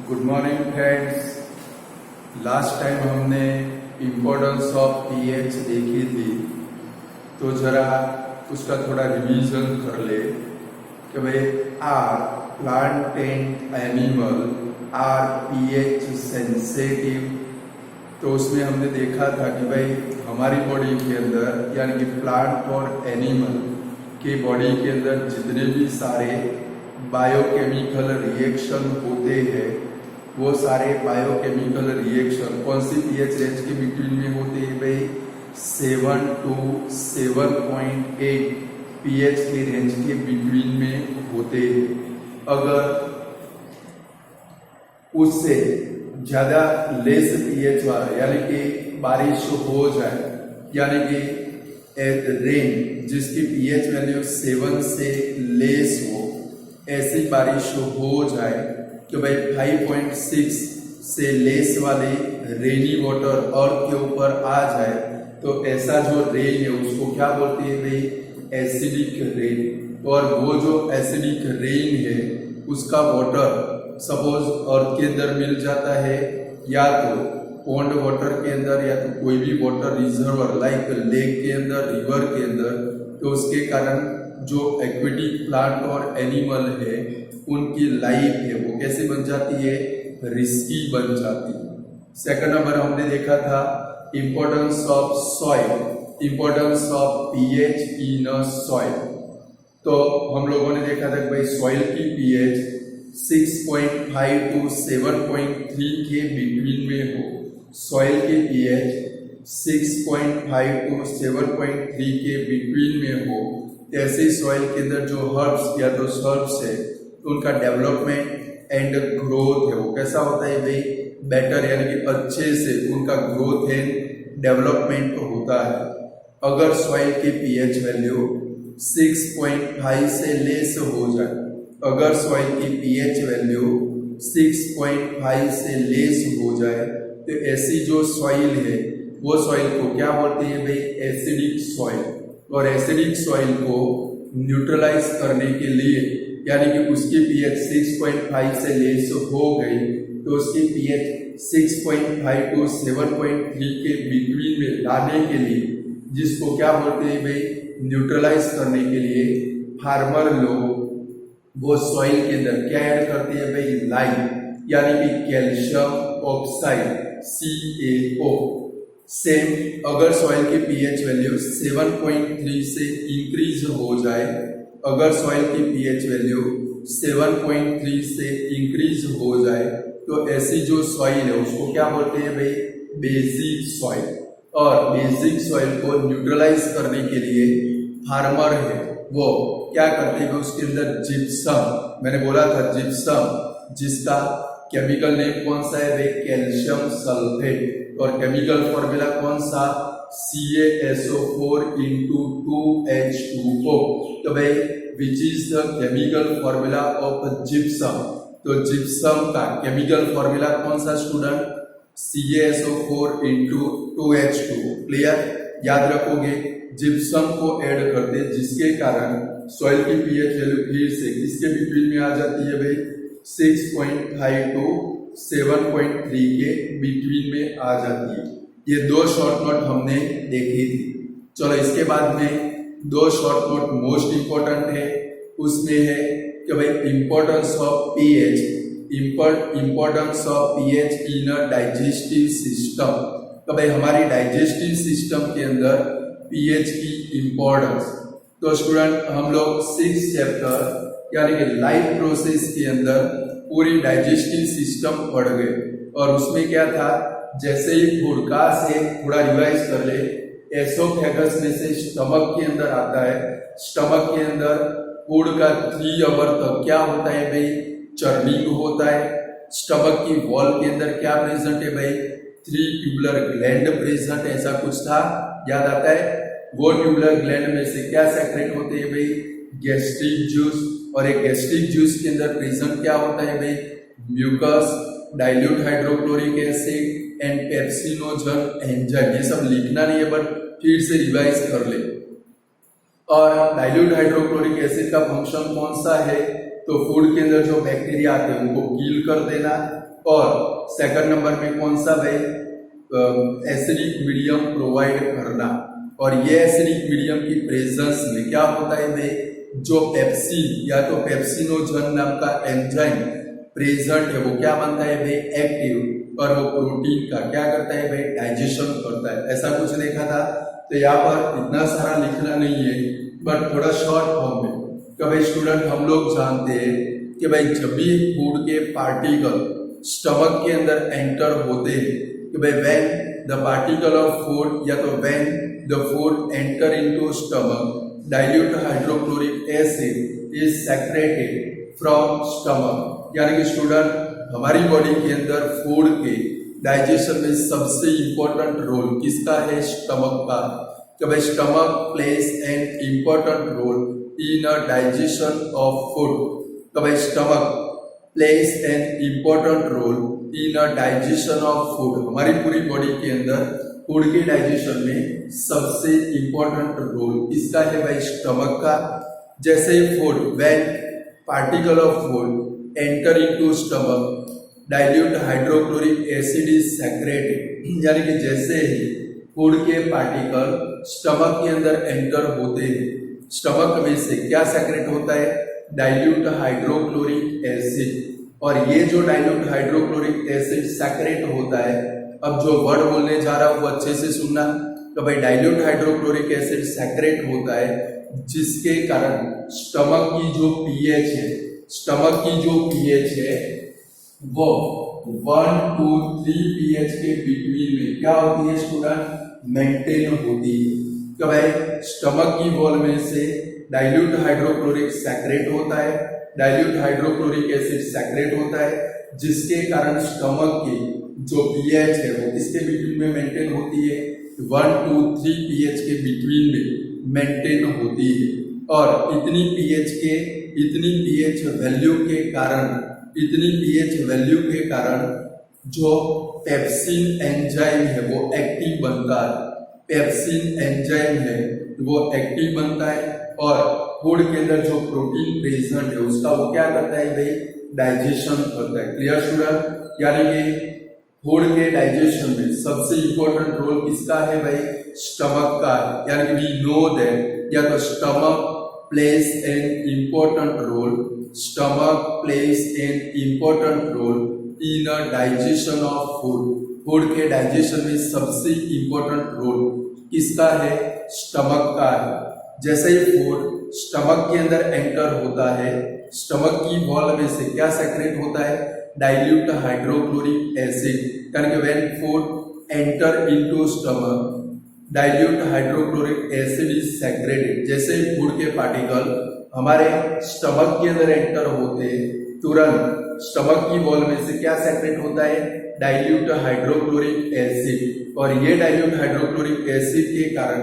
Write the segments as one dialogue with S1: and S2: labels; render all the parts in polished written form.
S1: Good morning friends. Last time हमने importance of pH देखी थी, तो जरा उसका थोड़ा रिवीजन कर ले कि भाई are plant and animal are pH sensitive. तो उसमें हमने देखा था कि भाई हमारी बॉडी के अंदर यानी कि प्लांट और एनिमल की बॉडी के अंदर जितने भी सारे बायोकेमिकल रिएक्शन होते हैं, वो सारे बायोकेमिकल रिएक्शन कौन सी पीएच रेंज के बिटवीन में होते हैं भाई? 7 to 7.8 पीएच की रेंज के बिटवीन में होते हैं। अगर उससे ज्यादा लेस पीएच वाला यानी कि बारिश हो जाए, यानी कि रेन जिसकी पीएच वैल्यू 7 से लेस हो, ऐसी बारिश हो जाए कि भाई 5.6 से लेस वाले रेनी वाटर अर्थ के ऊपर आ जाए, तो ऐसा जो रेन है उसको क्या बोलते हैं भाई? Acidic rain. और वो जो एसिडिक रेन है उसका वाटर सपोज अर्थ के अंदर मिल जाता है, या तो पॉन्ड वाटर के अंदर, या तो कोई भी वाटर रिजर्वर लाइक लेक के अंदर, रिवर के अंदर, तो उसके कारण जो एक्वेटिक प्लांट और एनिमल है उनकी लाइफ है वो कैसे बन जाती है? रिस्की बन जाती है। सेकंड नंबर हमने देखा था importance of soil, importance of pH in a soil. तो हम लोगों ने देखा था कि भाई सॉइल की पीएच 6.5 to 7.3 के बिटवीन में हो, सॉइल की पीएच 6.5 to 7.3 के बिटवीन में हो, ऐसे सॉइल के अंदर जो हर्ब्स या तो सर्ब्स है उनका डेवलपमेंट एंड ग्रोथ है वो कैसा होता है भाई? बेटर, यानी कि अच्छे से उनका ग्रोथ एंड डेवलपमेंट होता है। अगर सॉइल की पीएच वैल्यू 6.5 से लेस हो जाए, अगर सॉइल की पीएच वैल्यू 6.5 से लेस हो जाए, तो ऐसी जो सॉइल है वो सॉइल को क्या बोलते हैं भाई? Acidic soil. और एसिडिक सॉइल को न्यूट्रलाइज करने के लिए, यानी कि उसकी पीएच 6.5 से लेस हो गई, तो उसकी पीएच 6.5 to 7.3 के बिटवीन में लाने के लिए, जिसको क्या बोलते हैं भाई? न्यूट्रलाइज करने के लिए फार्मर लोग वो सॉइल के अंदर क्या ऐड करते हैं भाई? लाइम, यानी कि कैल्शियम ऑक्साइड CaO। सेम अगर सॉइल की पीएच वैल्यू 7.3 से इंक्रीज हो जाए, अगर सॉइल की पीएच वैल्यू 7.3 से इंक्रीज हो जाए, तो ऐसी जो सॉइल है उसको क्या बोलते हैं भाई? Basic soil. और बेसिक सॉइल को न्यूट्रलाइज करने के लिए फार्मर है वो क्या करते हैं? उसके अंदर जिप्सम, मैंने बोला था जिप्सम, जिसका केमिकल नेम कौन सा है भाई? Calcium sulphate. और केमिकल फॉर्मूला कौन सा? CaSO4 into 2H2O। तो भाई which is the chemical formula of gypsum? तो जिप्सम का केमिकल फॉर्मूला कौन सा student? CaSO4 into 2H2O। Clear? याद रखोगे, जिप्सम को ऐड करते हैं जिसके कारण सॉइल की पीएच वैल्यू फिर से किसके बिटवीन में आ जाती है भाई? 6.5 to 7.3 के बिटवीन में आ जाती है। ये दो शॉर्ट नोट हमने देखी थी। चलो इसके बाद में दो शॉर्ट नोट मोस्ट इंपॉर्टेंट है, उसमें है कि भाई importance of pH, importance of pH in a digestive system. तो भाई हमारी डाइजेस्टिव सिस्टम के अंदर पीएच की इंपॉर्टेंस। तो स्टूडेंट हम लोग 6 चैप्टर यानी कि लाइफ प्रोसेस के अंदर पूरी डाइजेस्टिव सिस्टम पढ़ गए, और उसमें क्या था, जैसे ही फूडका से थोड़ा रिवाइज कर ले, एसोफेगस में से स्टमक के अंदर आता है, स्टमक के अंदर फूड का 3 आवर तक क्या होता है भाई? चर्निंग होता है। स्टमक की वॉल के अंदर क्या प्रेजेंट है भाई? 3 ट्यूबुलर ग्लैंड प्रेजेंट, ऐसा कुछ था, याद आता है? वो ट्यूबुलर ग्लैंड में से क्या सेक्रेट होते हैं भाई? Gastric juice. और एक गैस्ट्रिक जूस के अंदर प्रेजेंट क्या होता है भाई? Mucus, dilute hydrochloric acid and pepsinogen enzyme. ये सब लिखना नहीं है, बट फिर से रिवाइज कर ले। और डाइल्यूट हाइड्रोक्लोरिक एसिड का फंक्शन कौन सा है? तो तो फूड के अंदर जो बैक्टीरिया आते हैं उनको किल कर देना। और सेकंड नंबर में कौन सा भाई, एसिडिक मीडियम प्रोवाइड करना। और ये एसिडिक मीडियम की प्रेजेंस में क्या होता है भाई, जो पेप्सिन या तो पेप्सिनोजन नाम का एंजाइम प्रेजेंट है वो क्या बनता है भाई, एक्टिव, और वो प्रोटीन का क्या करता है भाई, डाइजेशन करता है। ऐसा कुछ देखा था। तो यहाँ पर इतना सारा लिखना नहीं है, बट थोड़ा शॉर्ट फॉर्म में कि भाई स्टूडेंट हम लोग जानते हैं कि भाई जब भी फूड के पार्टिकल स्टमक के अंदर एंटर होते हैं कि भाई when the particle of food या तो when the food enter into stomach dilute hydrochloric acid is secreted from stomach. यानी कि स्टूडेंट हमारी बॉडी के अंदर फूड के डाइजेशन में सबसे इंपॉर्टेंट रोल किसका है, स्टमक का। कि भाई stomach plays an important role in a digestion of food. कि भाई stomach plays an important role in a digestion of food. हमारी पूरी बॉडी के अंदर फूड के डाइजेशन में सबसे इंपॉर्टेंट रोल किसका है भाई, स्टमक का। जैसे ही food when particle of food enter into stomach dilute hydrochloric acid is secreted. यानी कि जैसे ही फूड के पार्टिकल स्टमक के अंदर एंटर होते हैं, स्टमक में से क्या सेक्रेट होता है, डाइल्यूट हाइड्रोक्लोरिक एसिड। और ये जो डाइल्यूट हाइड्रोक्लोरिक एसिड सेक्रेट होता है, अब जो वर्ड बोलने जा रहा हूं वो अच्छे से सुनना। तो भाई डाइल्यूट हाइड्रोक्लोरिक एसिड सेक्रेट होता है जिसके कारण स्टमक की जो पीएच है, स्टमक की जो पीएच है वो 1 to 3 pH के बिटवीन में क्या होती है स्टूडेंट, मेंटेन होती है। तो भाई स्टमक की वॉल में से डाइल्यूट हाइड्रोक्लोरिक सेक्रेट होता है, डाइल्यूट हाइड्रोक्लोरिक एसिड सेक्रेट होता है, जिसके कारण स्टमक की जो पीएच है वो किसके बिटवीन में मेंटेन होती है, 1 to 3 pH के बिटवीन में मेंटेन होती है। और इतनी पीएच वैल्यू के कारण, इतनी पीएच वैल्यू के कारण जो पेप्सिन एंजाइम है वो एक्टिव बनता है। पेप्सिन एंजाइम है वो एक्टिव बनता है और फूड के अंदर जो प्रोटीन प्रेजेंट है उसका वो क्या करता है भाई, डाइजेशन करता है। Clear student. यानी कि फूड के डाइजेशन में सबसे इंपॉर्टेंट रोल किसका है भाई, स्टमक का। यानी कि वी नो दैट या तो stomach plays an important role, stomach plays an important role in a digestion of food। Food के डाइजेशन में सबसे इंपॉर्टेंट रोल किसका है, स्टमक का है। जैसे ही फूड स्टमक के अंदर एंटर होता है, स्टमक की वॉल में से क्या सेक्रेट होता है, डाइल्यूट हाइड्रोक्लोरिक एसिड। यानी कि when food enter into stomach dilute hydrochloric acid is secreted. जैसे ही फूड के पार्टिकल हमारे स्टमक के अंदर एंटर होते हैं, तुरंत स्टमक की वॉल में से क्या सेक्रेट होता है, डाइल्यूट हाइड्रोक्लोरिक एसिड। और ये डाइल्यूट हाइड्रोक्लोरिक एसिड के कारण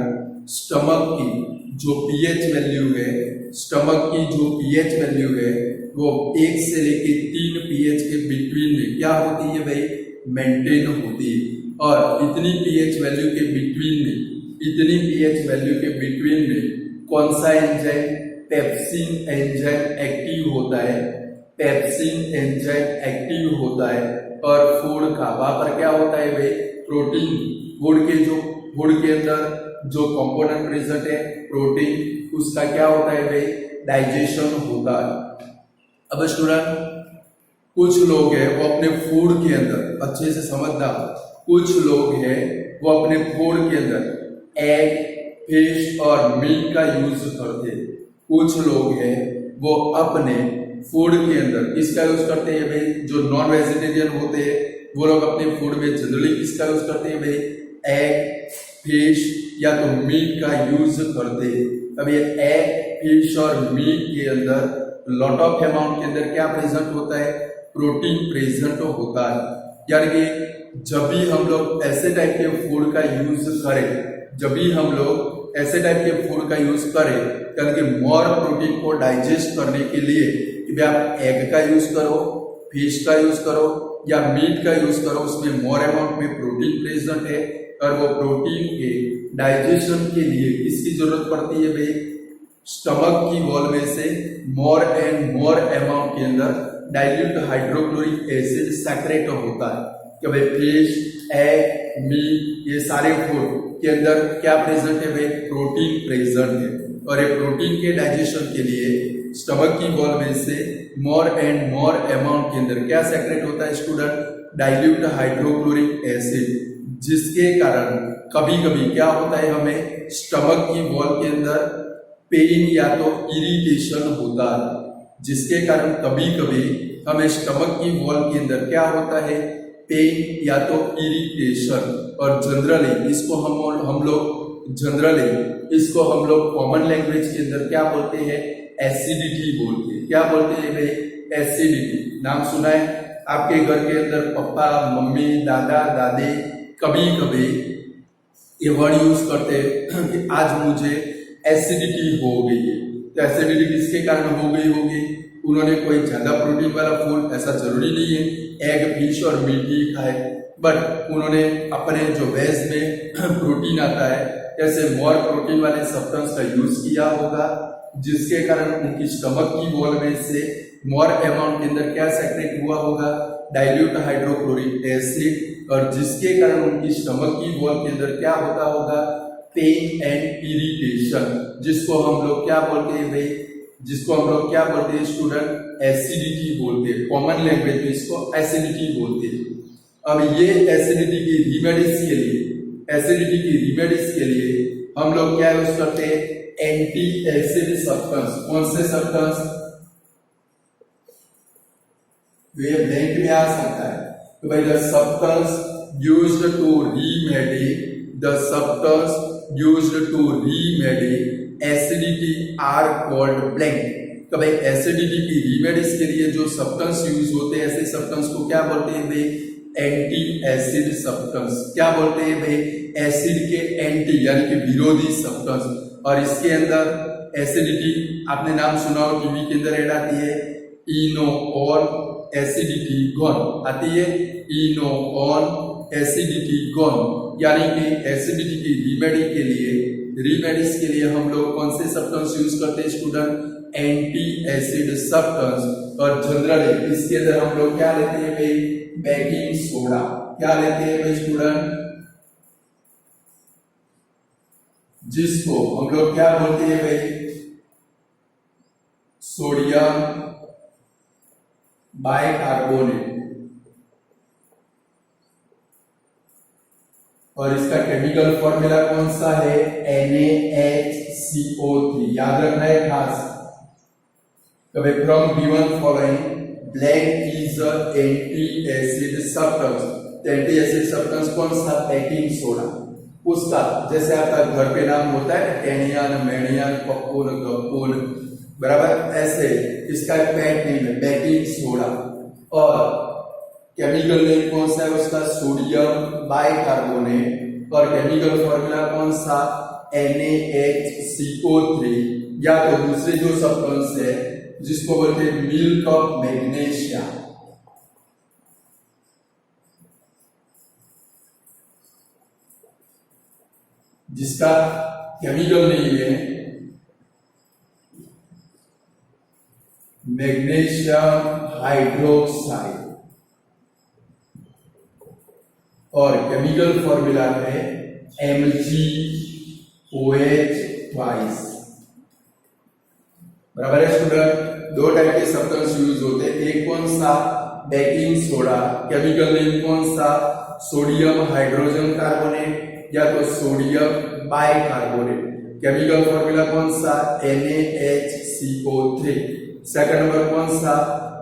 S1: स्टमक की जो पीएच वैल्यू है, स्टमक की जो पीएच वैल्यू है वो 1 से लेके 3 पीएच के बिटवीन में क्या होती है भाई, मेंटेन होती है। और इतनी पीएच वैल्यू के बिटवीन में, इतनी पीएच वैल्यू के बिटवीन में कौन सा एंजाइम, पेप्सिन एंजाइम एक्टिव होता है। पेप्सिन एंजाइम एक्टिव होता है और फूड का वहां पर क्या होता है भाई, प्रोटीन। फूड के अंदर जो कंपोनेंट प्रेजेंट है प्रोटीन, उसका क्या होता है भाई, डाइजेशन होता है। अब स्टूडेंट कुछ लोग हैं वो अपने फूड के अंदर, अच्छे से समझना, कुछ लोग हैं वो अपने फूड के अंदर एग, फिश और मीट का यूज करते हैं। कुछ लोग हैं वो अपने फूड के अंदर किसका यूज करते हैं भाई, जो नॉन वेजिटेरियन होते हैं वो लोग अपने फूड में जनरली किसका यूज करते हैं भाई, एग, फिश या तो मीट का यूज करते हैं। अब ये एग, फिश और मीट के अंदर लॉट ऑफ अमाउंट के अंदर क्या प्रेजेंट होता है, प्रोटीन प्रेजेंट होता है। यानी कि जब भी हम लोग ऐसे टाइप के फूड का यूज करें, जब भी हम लोग ऐसे टाइप के फूड का यूज करें, यानी कि मोर प्रोटीन को डाइजेस्ट करने के लिए कि भाई आप एग का यूज करो, फिश का यूज करो या मीट का यूज करो, उसमें मोर अमाउंट में प्रोटीन प्रेजेंट है और वो प्रोटीन के डाइजेशन के लिए किसकी जरूरत पड़ती है भाई, स्टमक की वॉल में से मोर एंड मोर अमाउंट के अंदर डाइल्यूट हाइड्रोक्लोरिक एसिड सेक्रेट होता है कि भाई फिश, एग, मीट, ये सारे फूड के अंदर क्या प्रेजेंट है भाई, प्रोटीन प्रेजेंट है। और ये प्रोटीन के डाइजेशन के लिए स्टमक की वॉल में से मोर एंड मोर अमाउंट के अंदर क्या सेक्रेट होता है स्टूडेंट, डाइल्यूट हाइड्रोक्लोरिक एसिड, जिसके कारण कभी कभी क्या होता है, हमें स्टमक की वॉल के अंदर पेन या तो इरिटेशन होता है, जिसके कारण कभी कभी हमें स्टमक की वॉल के अंदर क्या होता है, पेन या तो इरिटेशन। और जनरली इसको हम लोग कॉमन लैंग्वेज के अंदर क्या बोलते हैं, एसिडिटी बोलते हैं। क्या बोलते हैं भाई, एसिडिटी। नाम सुना है आपके घर के अंदर पापा, मम्मी, दादा, दादी कभी कभी ये वर्ड यूज करते हैं कि आज मुझे एसिडिटी हो गई है। तो एसिडिटी किसके कारण हो गई होगी, उन्होंने कोई ज्यादा प्रोटीन वाला फूड, ऐसा जरूरी नहीं है एग, फिश और मीट ही खाए, बट उन्होंने अपने जो वेज में प्रोटीन आता है ऐसे मोर प्रोटीन वाले सब्सटेंस का यूज किया होगा, जिसके कारण उनकी स्टमक की वॉल में से मोर अमाउंट के अंदर क्या सेक्रेट हुआ होगा, डाइल्यूट हाइड्रोक्लोरिक एसिड, और जिसके कारण उनकी स्टमक की वॉल के अंदर क्या होता होगा, पेन एंड इरिटेशन, जिसको हम लोग क्या बोलते हैं भाई, जिसको हम लोग क्या बोलते हैं स्टूडेंट, एसिडिटी बोलते हैं। कॉमन लैंग्वेज में इसको एसिडिटी बोलते हैं। अब ये एसिडिटी की रिमेडीज के लिए हम लोग क्या यूज करते हैं, एंटी एसिड सब्सटेंस। कौन से सब्सटेंस, ये ब्लैंक में आ सकता है तो भाई, the substance used to remedy acidity are called blank. तो भाई एसिडिटी की रिमेडीज के लिए जो सब्सटेंस यूज होते हैं, ऐसे सब्सटेंस को क्या बोलते हैं भाई, एंटी एसिड सब्सटेंस। क्या बोलते हैं भाई, एसिड के एंटी यानी कि विरोधी सब्सटेंस। और इसके अंदर एसिडिटी आपने नाम सुना हो, टीवी के अंदर ऐड आती है, इनोऑन एसिडिटी गॉन आती है, इनोऑन एसिडिटी गॉन, यानी कि एसिडिटी की रिमेडीज के लिए हम लोग कौन से सब्सटेंस यूज करते हैं स्टूडेंट, एंटी एसिड सब्सटेंस। और जनरली इसके अंदर हम लोग क्या लेते हैं भाई, बेकिंग सोडा। क्या लेते हैं भाई स्टूडेंट, जिसको हम लोग क्या बोलते हैं भाई, सोडियम बाइकार्बोनेट। और इसका केमिकल फॉर्मूला कौन सा है, NaHCO3। याद रखना है खास, कभी from given following blank is anti acid substance. Anti acid substance कौन सा, बेकिंग सोडा। उसका जैसे आपका घर पे नाम होता है टेनियन, मेनियन, पप्पून, गप्पून, बराबर, ऐसे इसका पेट नेम है बेकिंग सोडा। और केमिकल नेम कौन सा है उसका, सोडियम बाइकार्बोनेट। और केमिकल फॉर्मूला कौन सा, NaHCO3। या तो दूसरे जो सब्सटेंस है जिसको बोलते हैं मिल्क ऑफ मैग्नीशिया, जिसका केमिकल नेम है मैग्नीशियम हाइड्रोक्साइड। और केमिकल फॉर्मूला है MgOH2। बराबर है स्टूडेंट। दो टाइप के सब्सटेंस यूज होते हैं, एक कौन सा, बेकिंग सोडा, केमिकल नेम कौन सा, सोडियम हाइड्रोजन कार्बोनेट या तो सोडियम बाइकार्बोनेट। केमिकल फॉर्मूला कौन सा, NaHCO3। सेकंड नंबर कौन सा,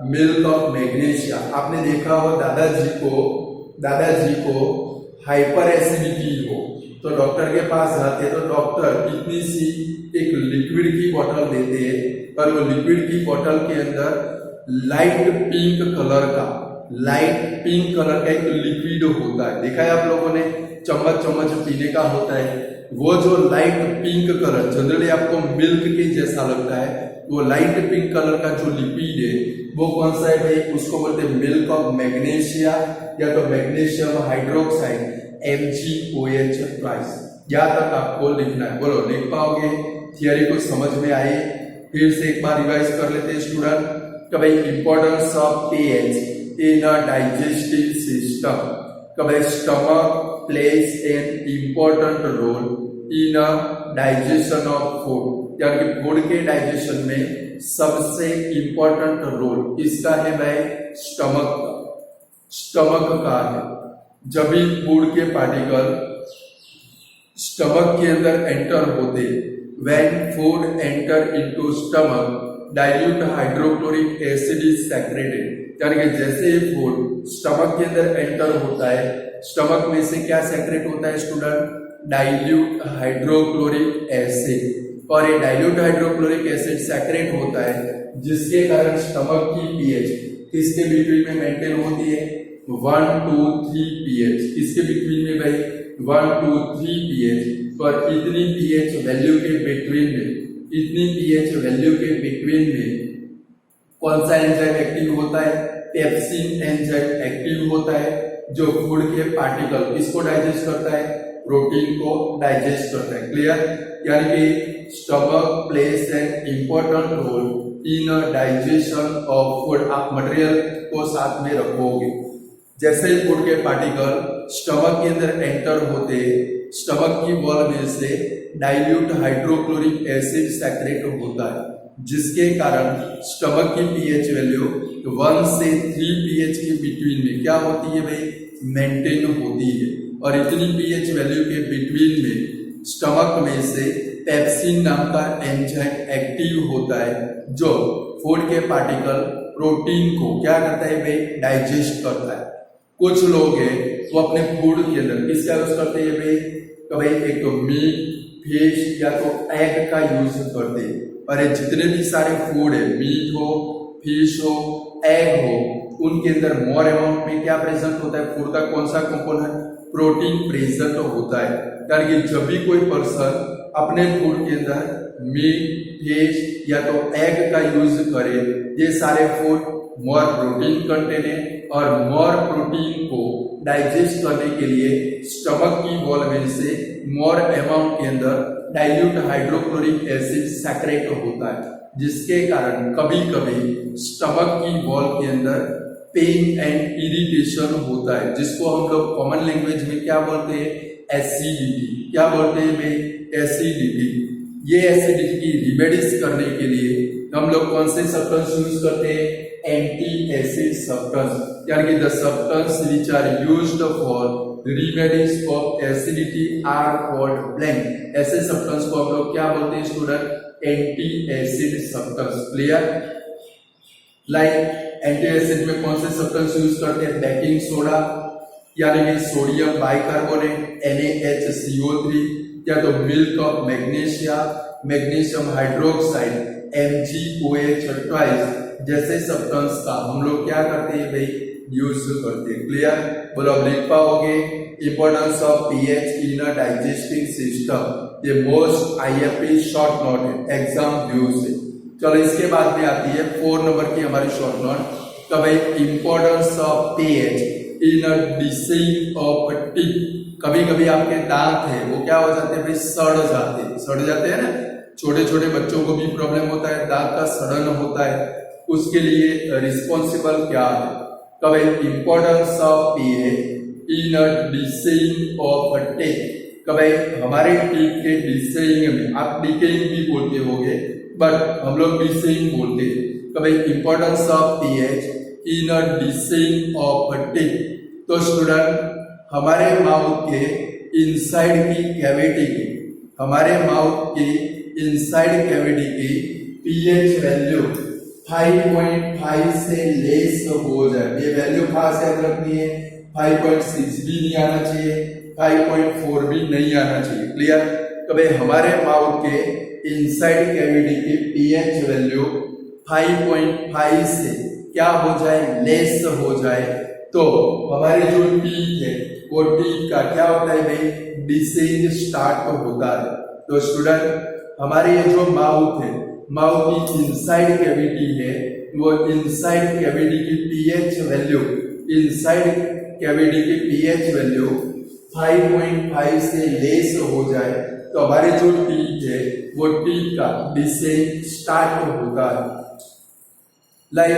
S1: मिल्क ऑफ मैग्नीशिया। आपने देखा हो दादाजी को हाइपर एसिडिटी हो तो डॉक्टर के पास जाते तो डॉक्टर कितनी सी एक लिक्विड की बोतल देते हैं, और वो लिक्विड की बोतल के अंदर लाइट पिंक कलर का एक लिक्विड होता है। देखा है आप लोगों ने, चम्मच पीने का होता है। वो जो लाइट पिंक कलर जनरली आपको मिल्क के जैसा लगता है, वो लाइट पिंक कलर का जो लिक्विड है वो कौन सा है भाई, उसको बोलते हैं मिल्क ऑफ मैग्नीशिया या तो मैग्नीशियम हाइड्रोक्साइड MgOH2। यहाँ तक आपको लिखना है, बोलो लिख पाओगे, थियरी को समझ में आई। फिर से एक बार रिवाइज कर लेते हैं स्टूडेंट कि भाई importance of pH in a digestive system. कि भाई stomach plays an important role in a digestion of food, यानी कि फूड के डाइजेशन में सबसे इंपॉर्टेंट रोल किसका है भाई? स्टमक का है। जब भी फूड के पार्टिकल स्टमक के अंदर एंटर होते, when food enter into stomach dilute hydrochloric acid is secreted, यानी कि जैसे ही फूड स्टमक के अंदर एंटर होता है, स्टमक में से क्या सेक्रेट होता है स्टूडेंट? Dilute hydrochloric acid. और ये डाइल्यूट हाइड्रोक्लोरिक एसिड सेक्रेट होता है जिसके कारण स्टमक की पीएच किसके बिटवीन में मेंटेन होती है? 1 to 3 pH। किसके बिटवीन में भाई? 1 to 3 pH। पर इतनी pH वैल्यू के बिटवीन में कौन सा एंजाइम एक्टिव होता है? पेप्सिन एंजाइम एक्टिव होता है, जो फूड के पार्टिकल किसको डाइजेस्ट करता है? प्रोटीन को डाइजेस्ट करता है। क्लियर? यानी कि stomach plays an important role in digestion of food. आप मटेरियल को साथ में रखोगे, जैसे ही फूड के पार्टिकल स्टमक के अंदर एंटर होते, स्टमक की वॉल में से डाइल्यूट हाइड्रोक्लोरिक एसिड सेक्रेट होता है, जिसके कारण स्टमक की पीएच वैल्यू 1 से 3 pH के बिटवीन में क्या होती है भाई? मेंटेन होती है। और इतनी पीएच वैल्यू के बिटवीन में स्टमक में से पेप्सिन नाम का एंजाइम एक्टिव होता है, जो फूड के पार्टिकल प्रोटीन को क्या करता है भाई? डाइजेस्ट करता है। कुछ लोग हैं वो अपने फूड के अंदर किसका यूज करते हैं भाई? तो भाई एक तो मीट, फिश या तो एग का यूज करते हैं। और ये जितने भी सारे फूड है, मीट हो, फिश हो, एग हो, उनके अंदर मोर अमाउंट में क्या प्रेजेंट होता है? फूड का कौन सा कंपोनेंट? प्रोटीन प्रेजेंट होता है। यानी कि जब भी कोई पर्सन अपने फूड के अंदर मीट, फिश या तो एग का यूज करे, ये सारे फूड मोर प्रोटीन कंटेन है, और मोर प्रोटीन को डाइजेस्ट करने के लिए स्टमक की वॉल में से मोर अमाउंट के अंदर डाइल्यूट हाइड्रोक्लोरिक एसिड सेक्रेट होता है, जिसके कारण कभी कभी स्टमक की वॉल के अंदर पेन एंड इरिटेशन होता है, जिसको हम लोग कॉमन लैंग्वेज में क्या बोलते हैं? एसिडिटी। क्या बोलते हैं भाई? एसिडिटी। ये एसिडिटी की रिमेडीज करने के लिए हम लोग कौन से सब्सटेंस यूज करते हैं? एंटी एसिड सब्सटेंस, यानी कि the substance which are used for remedies of acidity are called blank. ऐसे सब्सटेंस को हम लोग क्या बोलते हैं student? Anti acid substance. Clear? Like anti acid में कौन से सब्सटेंस यूज करते हैं? बेकिंग सोडा, यानी कि सोडियम बाइकार्बोनेट NaHCO3, या तो milk of magnesia, magnesium hydroxide MgOH twice, जैसे सब्सटेंस का हम लोग क्या करते हैं भाई? यूज करते हैं। क्लियर? बोलो, अब लिख पाओगे importance of pH in a digestive system. ये मोस्ट IFP शॉर्ट नोट है एग्जाम व्यू से। चलो इसके बाद में आती है 4 नंबर की हमारी शॉर्ट नोट, तो भाई importance of pH in a disease of teeth. कभी कभी आपके दांत है वो क्या हो जाते हैं भाई? सड़ जाते हैं ना। छोटे छोटे बच्चों को भी प्रॉब्लम होता है, दांत का सड़न होता है। उसके लिए रिस्पॉन्सिबल क्या है? तो भाई importance of pH in a disease of teeth. तो भाई हमारे टीथ के डिसेइंग में, आप डिकेइंग भी बोलते होगे बट हम लोग डिसेइंग बोलते हैं। तो भाई importance of pH in a decaying of teeth. तो स्टूडेंट, हमारे माउथ के इनसाइड की कैविटी की, हमारे माउथ की इनसाइड कैविटी की पीएच वैल्यू 5.5 से लेस हो जाए। ये वैल्यू खास याद रखनी है। 5.6 भी नहीं आना चाहिए, 5.4 भी नहीं आना चाहिए। क्लियर? तो भाई हमारे माउथ के इनसाइड कैविटी की पीएच वैल्यू 5.5 से क्या हो जाए? लेस हो जाए, तो हमारे जो टीथ है वो टीथ का क्या होता है भाई? डिसीज स्टार्ट होता है। तो स्टूडेंट, हमारे ये जो माउथ है, माउथ की इनसाइड कैविटी है, वो इनसाइड कैविटी की पीएच वैल्यू, इनसाइड कैविटी की पीएच वैल्यू 5.5 से लेस हो जाए तो हमारे जो टीथ है वो टीथ का डिसेंट स्टार्ट होता है। लाइक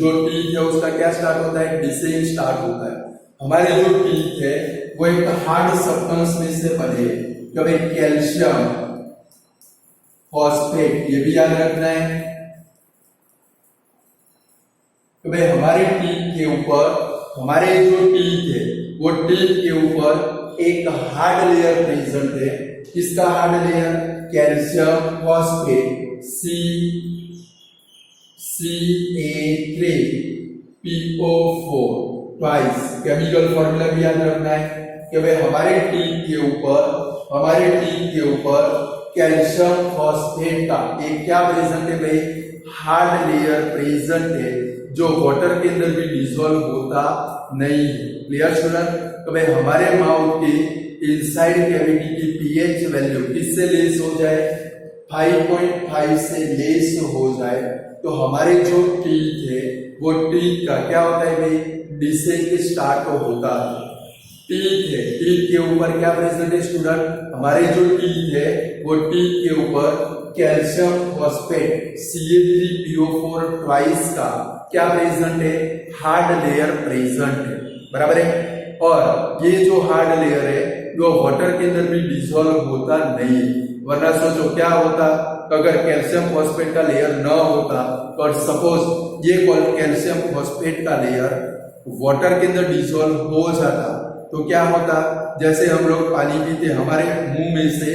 S1: जो टीथ है उसका क्या स्टार्ट होता है, डिसेंट स्टार्ट होता है। हमारे जो टीथ है वो एक हार्ड सब्सटेंस में से बने, जो भाई कैल्शियम फॉस्फेट, ये भी याद रखना है। तो भाई हमारे टीथ के ऊपर, हमारे जो टीथ है वो टीथ के ऊपर एक हार्ड लेयर प्रेजेंट है। किसका hard layer, calcium phosphate CA3PO4 twice. Chemical formula भी याद रखना है कि भाई हमारे टीथ के ऊपर कैल्शियम फॉस्फेट का एक क्या प्रेजेंट है भाई, हार्ड लेयर प्रेजेंट है, जो वाटर के अंदर भी डिसॉल्व होता नहीं है। Clear student? तो भाई हमारे माउथ के इनसाइड कैविटी की पीएच वैल्यू किससे लेस हो जाए, 5.5 से लेस हो जाए, तो हमारे जो टीथ है वो टीथ का क्या होता है भाई, डिसेंट स्टार्ट होता है। टीथ है, टीथ के ऊपर क्या प्रेजेंट है स्टूडेंट, हमारे जो टीथ है वो टीथ के ऊपर कैल्शियम फॉस्फेट CA3PO4 ट्वाइस का क्या प्रेजेंट है, हार्ड लेयर प्रेजेंट है, बराबर है। और ये जो हार्ड लेयर है वो वाटर के अंदर भी डिसॉल्व होता नहीं है। वरना सोचो क्या होता अगर कैल्शियम फॉस्फेट का लेयर न होता, और सपोज ये कैल्शियम फॉस्फेट का लेयर वाटर के अंदर डिसॉल्व हो जाता, तो क्या होता, जैसे हम लोग पानी पीते हमारे मुंह में से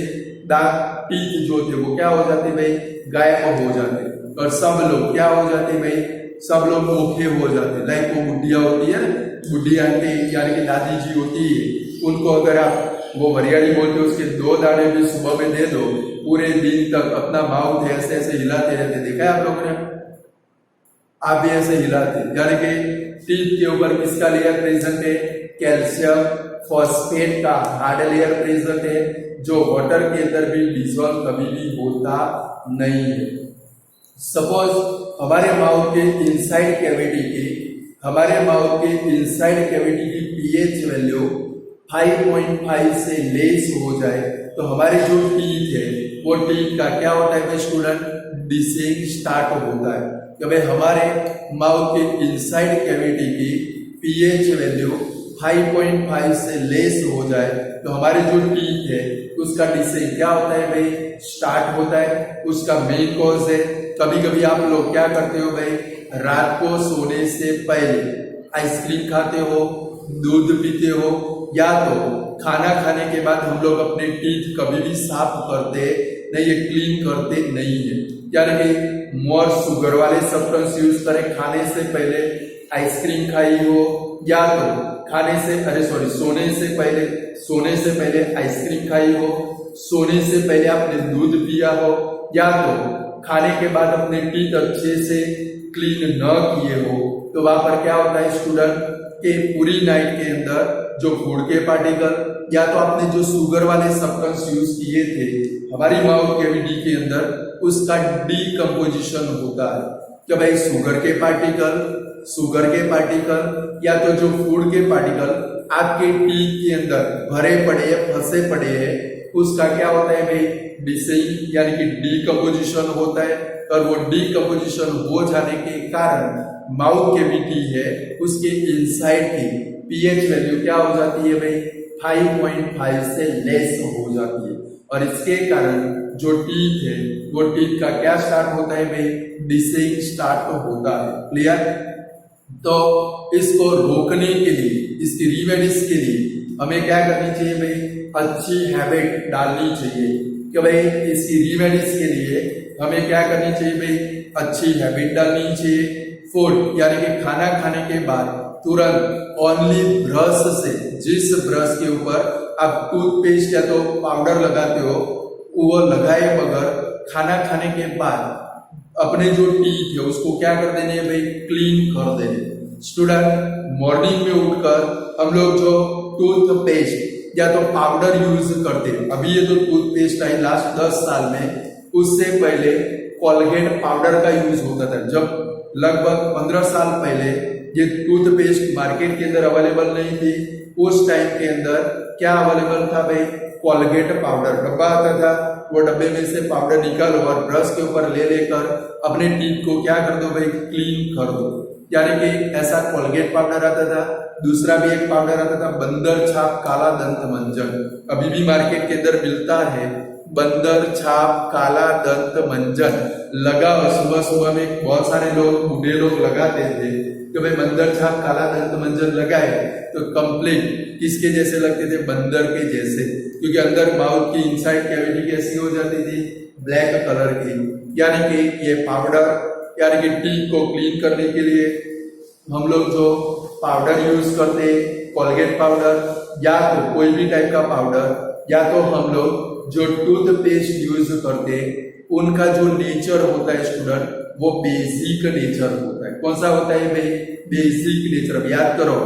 S1: दांत टीथ जो थे वो क्या हो जाते भाई, गायब हो जाते, और सब लोग क्या हो जाते भाई, सब लोग मुखे हो जाते। लाइक वो बुढ़िया होती है, बुढ़ी आंटी यानी कि दादी जी होती है, उनको अगर आप वो हरियाली बोलते उसके 2 दाने भी सुबह में दे दो, पूरे दिन तक अपना माउथ ऐसे ऐसे हिलाते रहते। देखा है आप लोगों ने, आप भी ऐसे हिलाते, यानी कि टीथ के ऊपर किसका लेयर प्रेजेंट है, कैल्शियम फॉस्फेट का हार्ड लेयर प्रेजेंट है, जो वाटर के अंदर भी डिसॉल्व कभी भी होता नहीं है। सपोज हमारे माउथ के इनसाइड कैविटी की पीएच वैल्यू 5.5 से लेस हो जाए, तो हमारे जो टीथ है वो टीथ का क्या होता है स्टूडेंट, डिसेंट स्टार्ट होता है। कि भाई हमारे माउथ के इनसाइड कैविटी की पीएच वैल्यू 5.5 से लेस हो जाए, तो हमारे जो टीथ है उसका डिसेंट क्या होता है भाई, स्टार्ट होता है। उसका मेन कॉज है, कभी कभी आप लोग क्या करते हो भाई, रात को सोने से पहले आइसक्रीम खाते हो, दूध पीते हो, या तो खाना खाने के बाद हम लोग अपने टीथ कभी भी साफ करते नहीं है, क्लीन करते नहीं है, यानी कि मोर शुगर वाले सब्सटेंस यूज करें, खाने से पहले आइसक्रीम खाई हो, या तो सोने से पहले आइसक्रीम खाई हो, सोने से पहले आपने दूध पिया हो, या तो खाने के बाद अपने टीथ अच्छे से क्लीन न किए हो, तो वहां पर क्या होता है स्टूडेंट के पूरी नाइट के अंदर जो फूड के पार्टिकल या तो आपने जो शुगर वाले सब्सटेंस यूज किए थे हमारी माउथ कैविटी के अंदर, उसका डीकम्पोजिशन होता है। कि भाई शुगर के पार्टिकल या तो जो फूड के पार्टिकल आपके टीथ के अंदर भरे पड़े फंसे पड़े हैं, उसका क्या होता है भाई, डिसेंट यानी कि डीकम्पोजिशन होता है। और वो डीकम्पोजिशन हो जाने के कारण माउथ कैविटी है उसके इनसाइड की पीएच वैल्यू क्या हो जाती है भाई, 5.5 से लेस हो जाती है। और इसके कारण जो टीथ है वो टीथ का क्या स्टार्ट होता है भाई, डिसेंट स्टार्ट होता है। क्लियर? तो इसको रोकने के लिए, इसकी रिमेडीज के लिए हमें क्या करनी चाहिए भाई, अच्छी हैबिट डालनी चाहिए। कि भाई इसकी रिमेडीज के लिए हमें क्या करनी चाहिए भाई, अच्छी हैबिट डालनी चाहिए। फूड यानी कि खाना खाने के बाद तुरंत ओनली ब्रश से, जिस ब्रश के ऊपर आप टूथपेस्ट या तो पाउडर लगाते हो वो लगाए बगैर खाना खाने के बाद अपने जो टीथ है उसको क्या कर देने है भाई, क्लीन कर देने। स्टूडेंट मॉर्निंग में उठकर हम लोग जो टूथपेस्ट या तो पाउडर यूज करते हैं, अभी ये तो टूथपेस्ट आई लास्ट 10 साल में, उससे पहले कोलगेट पाउडर का यूज होता था। जब लगभग 15 साल पहले ये टूथपेस्ट मार्केट के अंदर अवेलेबल नहीं थी, उस टाइम के अंदर क्या अवेलेबल था भाई? कोलगेट पाउडर डब्बा आता था, वो डब्बे में से पाउडर निकालो और ब्रश के ऊपर ले लेकर अपने टीथ को क्या कर दो भाई? क्लीन कर दो। यानी कि ऐसा कोलगेट पाउडर आता था। दूसरा भी एक पाउडर आता था बंदर छाप काला दंत मंजन, अभी भी मार्केट के अंदर मिलता है। बंदर छाप काला दंत मंजन लगा, सुबह सुबह में बहुत सारे लोग बूढ़े लोग लगाते थे कि भाई बंदर छाप काला दंत मंजन लगाए तो कंप्लीट किसके जैसे लगते थे? बंदर के जैसे, क्योंकि अंदर माउथ की इनसाइड कैविटी कैसी हो जाती थी? ब्लैक कलर की। यानी कि ये पाउडर यानी कि टीथ को क्लीन करने के लिए हम लोग जो पाउडर यूज करते, कोलगेट पाउडर या तो कोई भी टाइप का पाउडर, या तो हम लोग जो टूथपेस्ट यूज करते, उनका जो नेचर होता है स्टूडेंट, वो बेसिक नेचर होता है। कौन सा होता है भाई? Basic nature. याद करो,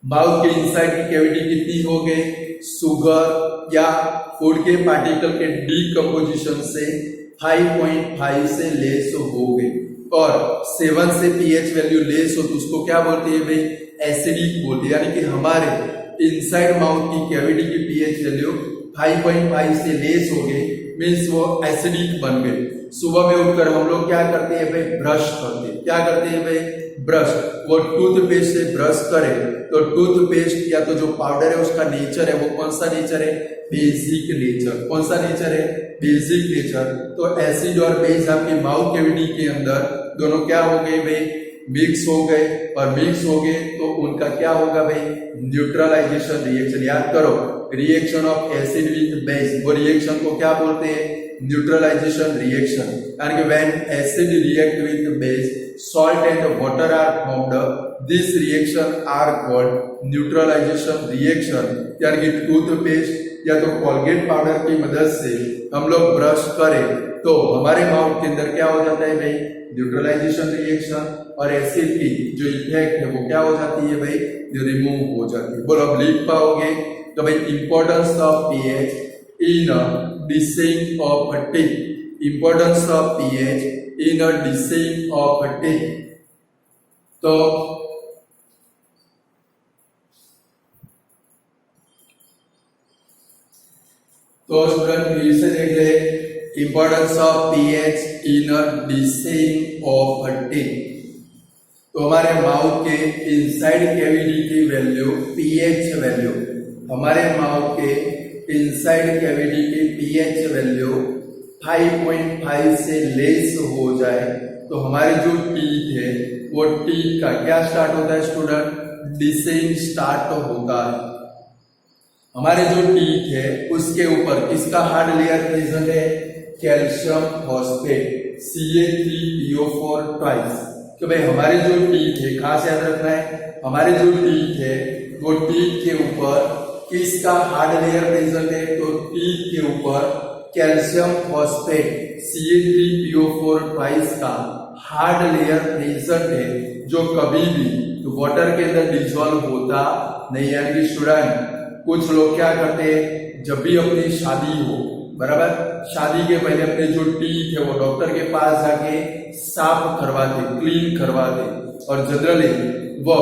S1: माउथ के इनसाइड की कैविटी कितनी हो गई? शुगर या फूड के पार्टिकल के डीकम्पोजिशन से 5.5 से लेस हो गई, और 7 से पीएच वैल्यू लेस हो तो उसको क्या बोलते हैं भाई? एसिडिक बोलते हैं। यानी कि हमारे इनसाइड माउथ की कैविटी की पीएच वैल्यू 5.5 से लेस हो गई, मीन्स वो एसिडिक बन गए। सुबह में उठकर हम लोग क्या करते हैं भाई? ब्रश करते हैं। क्या करते हैं भाई? ब्रश। वो टूथपेस्ट से ब्रश करे तो टूथपेस्ट या तो जो पाउडर है उसका नेचर है वो कौन सा नेचर है? Basic nature. कौन सा नेचर है? Basic nature. तो एसिड और बेस आपकी माउथ कैविटी के अंदर दोनों क्या हो गए भाई? मिक्स हो गए, और मिक्स हो गए तो उनका क्या होगा भाई? Neutralisation reaction. याद करो, reaction of acid with base, वो रिएक्शन को क्या बोलते हैं? Neutralisation reaction. यानी कि when acid react with base, salt and water are formed, this reaction are called neutralization reaction। यानी कि टूथपेस्ट या तो कोलगेट पाउडर की मदद से हम लोग ब्रश करें तो हमारे माउथ के अंदर क्या हो जाता है भाई? न्यूट्रलाइजेशन रिएक्शन, और एसिड की जो इफेक्ट है वो क्या हो जाती है भाई? रिमूव हो जाती है। बोलो, अब लिख पाओगे तो भाई importance of pH in decaying of teeth, importance of pH in a decaying of teeth. तो स्टूडेंट फिर से देख ले, importance of pH in a decaying of teeth. तो हमारे माउथ के इनसाइड कैविटी की वैल्यू, पीएच वैल्यू, हमारे माउथ के इनसाइड कैविटी की पीएच वैल्यू 5.5 से लेस हो जाए तो हमारे जो टीथ है वो टीथ का क्या स्टार्ट होता है स्टूडेंट? डिसेइंग स्टार्ट होता है। हमारे जो टीथ है उसके ऊपर किसका हार्ड लेयर प्रेजेंट है? Calcium phosphate, Ca3PO4 twice. तो भाई हमारे जो टीथ है, खास याद रखना है, हमारे जो टीथ है वो टीथ के ऊपर किसका हार्ड लेयर प्रेजेंट है? तो टीथ के ऊपर कैल्शियम फॉस्फेट Ca3PO4 ट्वाइस का हार्ड लेयर प्रेजेंट है, जो कभी भी तो वाटर के अंदर डिसॉल्व होता नहीं। यानी कि स्टूडेंट, कुछ लोग क्या करते हैं, जब भी अपनी शादी हो, बराबर, शादी के पहले अपने जो टीथ है वो डॉक्टर के पास जाके साफ करवाते, क्लीन करवाते, और जनरली वो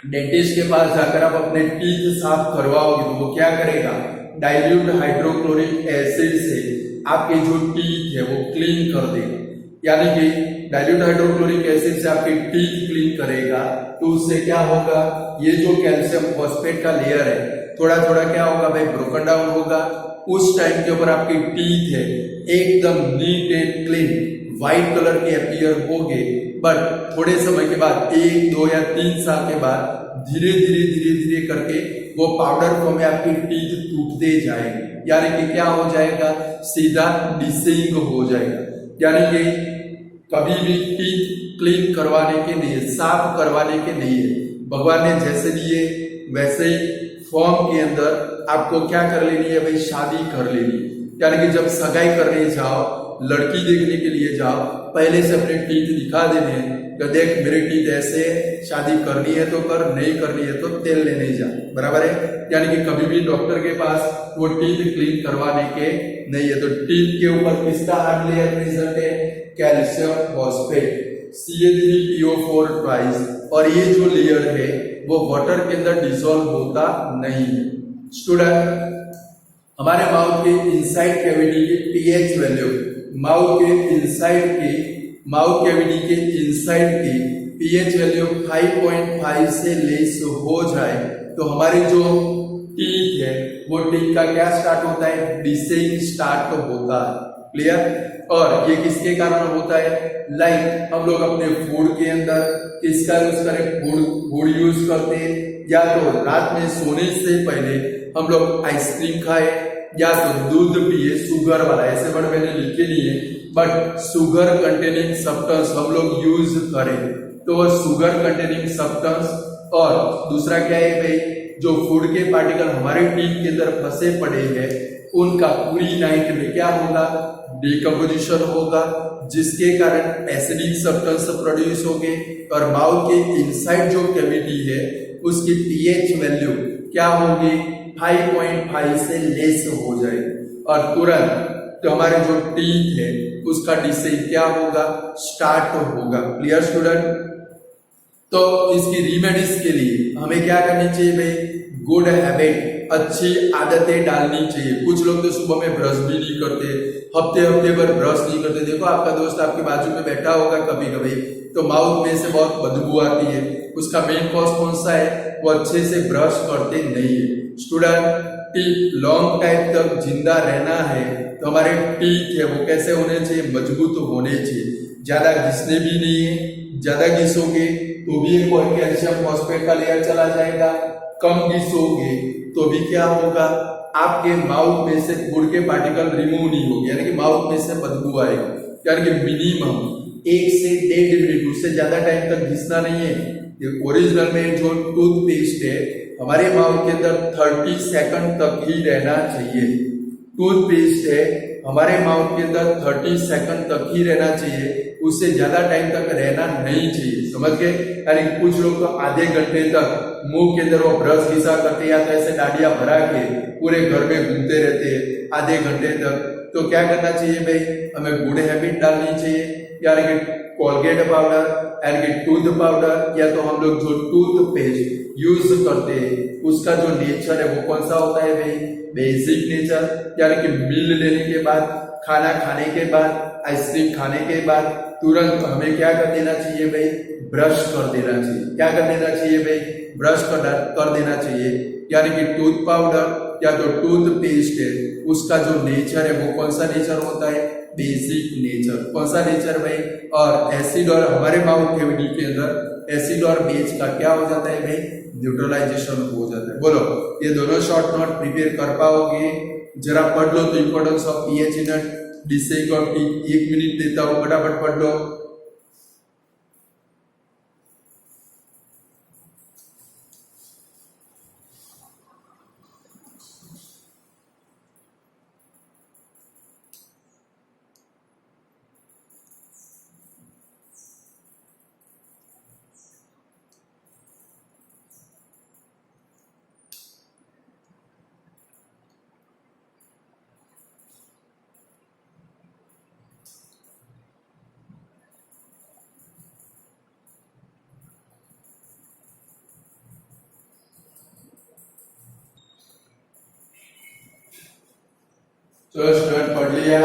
S1: डेंटिस्ट के पास जाकर आप अपने टीथ साफ करवाओगे तो वो क्या करेगा? डाइल्यूट हाइड्रोक्लोरिक एसिड से आपके जो टीथ है वो क्लीन कर देगा। यानी कि डाइल्यूट हाइड्रोक्लोरिक एसिड से आपके टीथ क्लीन करेगा तो उससे क्या होगा? ये जो कैल्शियम फॉस्फेट का लेयर है थोड़ा थोड़ा क्या होगा भाई? ब्रोकन डाउन होगा। उस टाइम के ऊपर आपकी टीथ है एकदम neat and clean white colour के अपीयर हो गए, बट थोड़े समय के बाद 1, 2 या 3 साल के बाद धीरे धीरे करके वो पाउडर फॉर्म में आपकी टीथ टूटते जाएंगे। यानी कि क्या हो जाएगा? सीधा डिसेइंग हो जाएगा। यानी कि कभी भी टीथ क्लीन करवाने के लिए, साफ करवाने के लिए भगवान ने जैसे दिए वैसे ही फॉर्म के अंदर आपको क्या कर लेनी है भाई? शादी कर लेनी है। यानी कि जब सगाई करने जाओ, लड़की देखने के लिए जाओ, पहले से अपने टीथ दिखा देने हैं कि देख मेरे टीथ ऐसे, शादी करनी है तो कर, नहीं करनी है तो तेल लेने जा, बराबर है। यानी कि कभी भी डॉक्टर के पास वो टीथ क्लीन करवाने के नहीं है। तो टीथ के ऊपर किसका हार्ड लेयर प्रेजेंट है? कैल्शियम फॉस्फेट, Ca3PO4 ट्वाइस, और ये जो लेयर है वो वाटर के अंदर डिसॉल्व होता नहीं है। स्टूडेंट, हमारे माउथ के इनसाइड कैविटी की पीएच वैल्यू, माउथ कैविटी के इनसाइड की पीएच वैल्यू 5.5 से लेस हो जाए तो हमारी जो टीथ है वो टीथ का क्या स्टार्ट होता है, डिसेइंग स्टार्ट होता है। क्लियर? और ये किसके कारण होता है? लाइक हम लोग अपने फूड के अंदर किसका यूज करें, फूड यूज करते हैं, या तो रात में सोने से पहले हम लोग आइसक्रीम खाए या तो दूध पिए शुगर वाला, ऐसे वर्ड मैंने लिखे नहीं है, बट शुगर कंटेनिंग सब्सटेंस हम लोग यूज करें तो शुगर कंटेनिंग सब्सटेंस। और दूसरा क्या है भाई, जो फूड के पार्टिकल हमारे टीथ के अंदर फंसे पड़े हैं उनका पूरी नाइट में क्या होगा, डिकम्पोजिशन होगा, जिसके कारण एसिडिक सब्सटेंस प्रोड्यूस होंगे और माउथ के इनसाइड जो कैविटी है उसकी पीएच वैल्यू क्या होगी, 5.5 से लेस हो जाएगी और तुरंत तो हमारे जो टीथ है उसका डिसेंट क्या होगा, स्टार्ट होगा। Clear student? तो इसकी रिमेडीज के लिए हमें क्या करनी चाहिए भाई, गुड हैबिट, अच्छी आदतें डालनी चाहिए। कुछ लोग तो सुबह में ब्रश भी नहीं करते, हफ्ते भर ब्रश नहीं करते। देखो आपका दोस्त आपके बाजू में बैठा होगा कभी कभी तो माउथ में से बहुत बदबू आती है, उसका मेन कॉज कौन सा है, वो अच्छे से ब्रश करते नहीं है। स्टूडेंट, टीथ लॉन्ग टाइम तक जिंदा रहना है तो हमारे टीथ है वो कैसे होने चाहिए, मजबूत होने चाहिए। ज्यादा घिसने भी नहीं है, ज्यादा घिसोगे तो भी कैल्शियम फॉस्फेट का लेयर चला जाएगा, कम घिसोगे तो भी क्या होगा, आपके माउथ में से फूड के पार्टिकल रिमूव नहीं होंगे, यानी कि माउथ में से बदबू आएगी। यानी कि मिनिमम 1 से 1.5 मिनट, उससे ज्यादा टाइम तक घिसना नहीं है। ओरिजिनल में जो टूथपेस्ट है हमारे माउथ के अंदर 30 सेकंड तक ही रहना चाहिए। टूथपेस्ट है हमारे माउथ के अंदर 30 सेकंड तक ही रहना चाहिए, उससे ज्यादा टाइम तक रहना नहीं चाहिए। समझ गए? यानी कुछ लोग तो आधे घंटे तक मुंह के अंदर वो ब्रश घिसा करते या तो ऐसे डाडियां भरा के पूरे घर में घूमते रहते हैं आधे घंटे तक। तो क्या करना चाहिए भाई, हमें गुड हैबिट डालनी चाहिए, यानी कि कोलगेट पाउडर, यानी कि टूथ पाउडर, या तो हम लोग जो टूथपेस्ट यूज करते हैं उसका जो नेचर है वो कौन सा होता है भाई, बेसिक नेचर। यानी कि मील लेने के बाद, खाना खाने के बाद, आइसक्रीम खाने के बाद तुरंत हमें क्या कर देना चाहिए भाई, ब्रश कर देना चाहिए। क्या कर देना चाहिए भाई, ब्रश कर देना चाहिए। यानी कि टूथ पाउडर या तो टूथपेस्ट है उसका जो नेचर है वो कौन सा नेचर होता है, बेसिक नेचर। कौन सा नेचर भाई, और एसिड और हमारे माउथ कैविटी के अंदर एसिड और बेस का क्या हो जाता है भाई, न्यूट्रलाइजेशन हो जाता है। बोलो, ये दोनों शॉर्ट नोट प्रिपेयर कर पाओगे? जरा पढ़ लो तो importance of pH in decaying of teeth, 1 minute देता हूं, फटाफट पढ़ लो। चलो स्टूडेंट पढ़ लिया।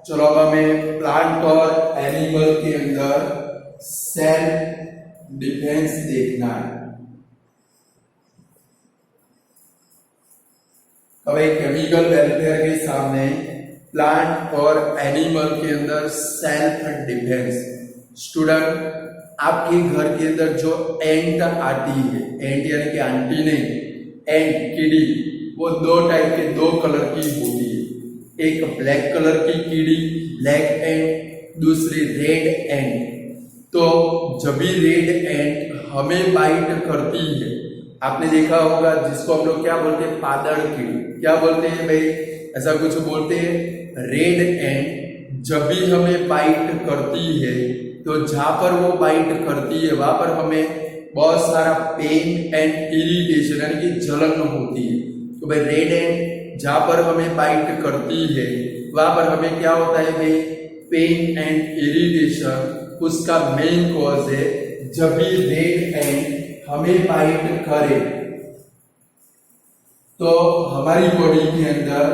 S1: चलो अब हमें प्लांट और एनिमल के अंदर सेल्फ डिफेंस देखना है। अब एक केमिकल वेलफेयर के सामने प्लांट और एनिमल के अंदर सेल्फ डिफेंस। स्टूडेंट, आपके घर के अंदर जो एंट आती है, एंट यानी कि आंटी नहीं, एंट कीड़ी, वो 2 टाइप के 2 कलर की होती है। एक ब्लैक कलर की कीड़ी, ब्लैक एंट, दूसरी रेड एंट। तो जब भी रेड एंट हमें बाइट करती है, आपने देखा होगा जिसको हम लोग क्या बोलते हैं, पादड़ कीड़ी। क्या बोलते हैं भाई, ऐसा कुछ बोलते हैं। रेड एंट जब भी हमें बाइट करती है तो जहां पर वो बाइट करती है वहां पर हमें बहुत सारा पेन एंड इरिटेशन यानी कि जलन होती है। तो भाई रेड एंट जहां पर हमें बाइट करती है वहां पर हमें क्या होता है भाई, पेन एंड इरिटेशन। उसका मेन कॉज है जब भी रेड एंट हमें बाइट करे तो हमारी बॉडी के अंदर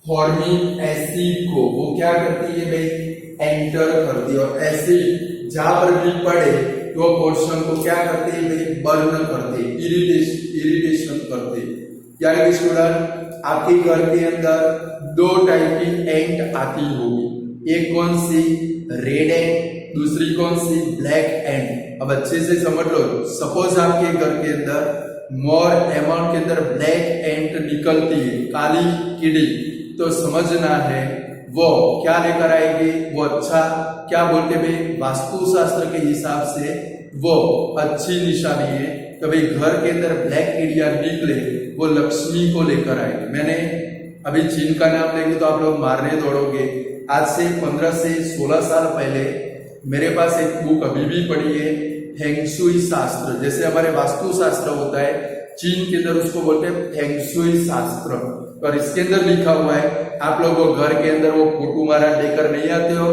S1: फॉर्मिक एसिड को वो क्या करती है भाई, एंटर करती है। और एसिड जहां पर भी पड़े तो पोर्शन को क्या करते हैं भाई, बर्न करते, इरिटेशन करते। यानी कि स्टूडेंट आपके घर के अंदर दो टाइप की एंट आती होगी, एक कौन सी, रेड एंट, दूसरी कौन सी, ब्लैक एंट। अब अच्छे से समझ लो, सपोज आपके घर के अंदर मोर अमाउंट के अंदर ब्लैक एंट निकलती है, काली कीड़ी, तो समझना है वो क्या लेकर आएगी, वो अच्छा क्या बोलते भाई, वास्तुशास्त्र के हिसाब से वो अच्छी निशानी है। तो भाई घर के अंदर ब्लैक कीड़ियां निकले वो लक्ष्मी को लेकर आएगी। मैंने अभी चीन का नाम लेंगे तो आप लोग मारने दौड़ोगे। आज से 15 से 16 साल पहले मेरे पास एक बुक अभी भी पड़ी है, फेंगशुई शास्त्र। जैसे हमारे वास्तु शास्त्र होता है, चीन के अंदर उसको बोलते हैं फेंगशुई शास्त्र। और इसके अंदर लिखा हुआ है, आप लोग वो घर के अंदर वो फोटो मारा लेकर नहीं आते हो,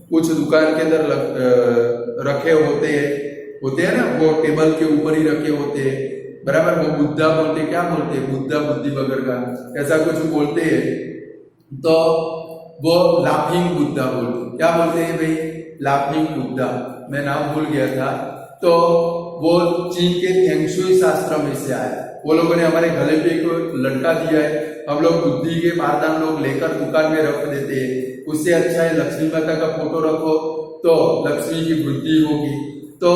S1: कुछ दुकान के अंदर रखे होते हैं ना, वो टेबल के ऊपर ही रखे होते हैं, बराबर। वो बुद्धा बोलते, क्या बोलते हैं, बुद्धा बुद्धि वगैरह का ऐसा कुछ बोलते हैं। तो वो लाफिंग बुद्धा बोलते, क्या बोलते हैं भाई, लाफिंग बुद्धा, मैं नाम भूल गया था। तो वो चीन के फेंगशुई शास्त्र में से आया। वो लोगों ने हमारे गले पे एक लटका दिया है, हम लोग बुद्धि के पारदान लोग लेकर दुकान में रख देते हैं। उससे अच्छा है लक्ष्मी माता का फोटो रखो तो लक्ष्मी की वृद्धि होगी। तो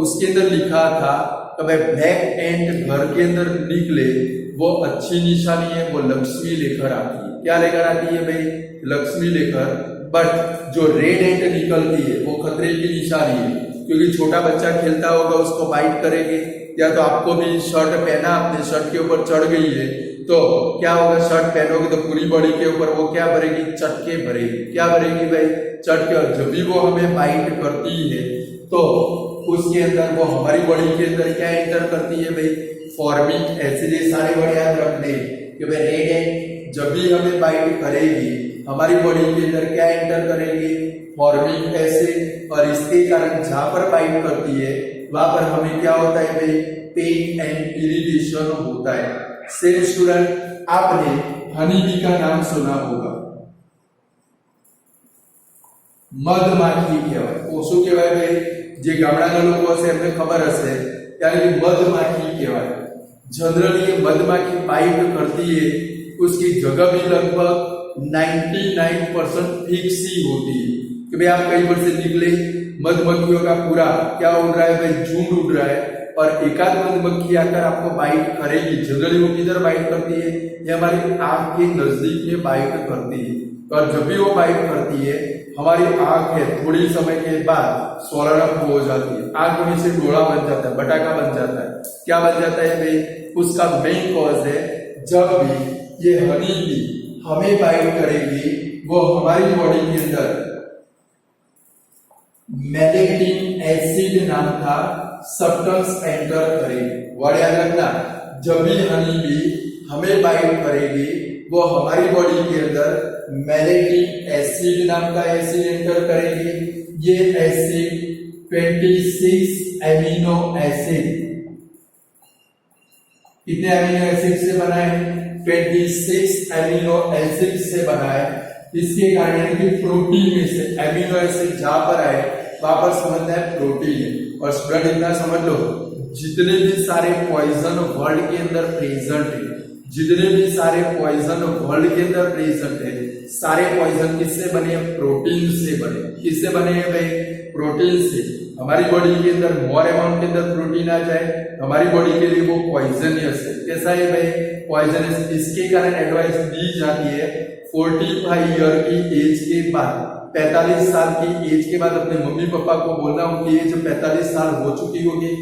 S1: उसके अंदर लिखा था कि भाई ब्लैक एंट घर के अंदर निकले वो अच्छी निशानी है, वो लक्ष्मी लेकर आती है। क्या लेकर आती है भाई, लक्ष्मी लेकर। बट जो रेड एंट निकलती है वो खतरे की निशानी है, क्योंकि छोटा बच्चा खेलता होगा उसको बाइट करेगी, या तो आपको भी शर्ट पहना, आपने शर्ट के ऊपर चढ़ गई है तो क्या होगा, शर्ट पहनोगे तो पूरी बॉडी के ऊपर वो क्या भरेगी, चटके भरेगी। क्या भरेगी भाई, चटके। और जब भी वो हमें बाइट करती है तो उसके अंदर वो हमारी बॉडी के अंदर क्या एंटर करती है भाई, फॉर्मिक एसिड। ये सारे वर्ड याद रखने कि भाई रेड एंट जब भी हमें बाइट करेगी हमारी बॉडी के अंदर क्या एंटर करेगी, फॉर्मिक एसिड। और इसके कारण जहां पर बाइट करती है वहां पर हमें क्या होता है भाई, पेन एंड इरिटेशन होता है। सेम स्टूडेंट आपने हनी बी का नाम सुना होगा, મધમાખી કહેવાય। ઓછું કહેવાય ભાઈ, જે ગામડાના લોકો હશે એમને ખબર હશે, ત્યારે કે મધમાખી કહેવાય। जनरली ये मधमाखी बाइट करती है, उसकी जगह भी लगभग 99% फिक्स ही होती है कि भाई आप कहीं पर से निकले, मधमक्खियों का पूरा क्या उड़ रहा है भाई, झुंड उड़ रहा है, और एकाध मधमक्खी आकर आपको बाइट करेगी। जनरली वो किधर बाइट करती है, ये हमारी आंख के नजदीक में बाइट करती है। और जब भी वो बाइट करती है हमारी आंख है थोड़ी समय के बाद स्वर्ण हो जाती है, आंख में से डोला बन जाता है, बटाका बन जाता है। क्या बन जाता है भाई, उसका मेन कॉज है जब भी ये हनी बी हमें बाइट करेगी वो हमारी बॉडी के अंदर मेलेटिन एसिड नाम का सब्सटेंस एंटर करेगी। वर्ड याद रखना, जब भी हनी बी हमें बाइट करेगी वो हमारी बॉडी के अंदर मेलेटिन एसिड नाम का एसिड एंटर करेगी। ये एसिड 26 एमिनो एसिड, कितने एमिनो एसिड से बना है, 26 एमिनो एसिड से बना है। इसके कारण कि प्रोटीन में से एमिनो एसिड जहां पर आए वहां पर समझना है प्रोटीन है। और स्टूडेंट इतना समझ लो, जितने भी सारे पॉइजन वर्ल्ड के अंदर प्रेजेंट है, जितने भी सारे पॉइजन वर्ल्ड के अंदर प्रेजेंट है, सारे पॉइजन किससे बने हैं, प्रोटीन से बने। किससे बने हैं भाई, प्रोटीन से। हमारी बॉडी के अंदर मोर अमाउंट के अंदर प्रोटीन आ जाए हमारी बॉडी के लिए वो पॉइजनियस है। कैसा है भाई, पॉइजनस। इसके कारण एडवाइस दी जाती है 45 ईयर की एज के बाद, 45 साल की एज के बाद अपने मम्मी पापा को बोलना उनकी एज 45 साल हो चुकी होगी,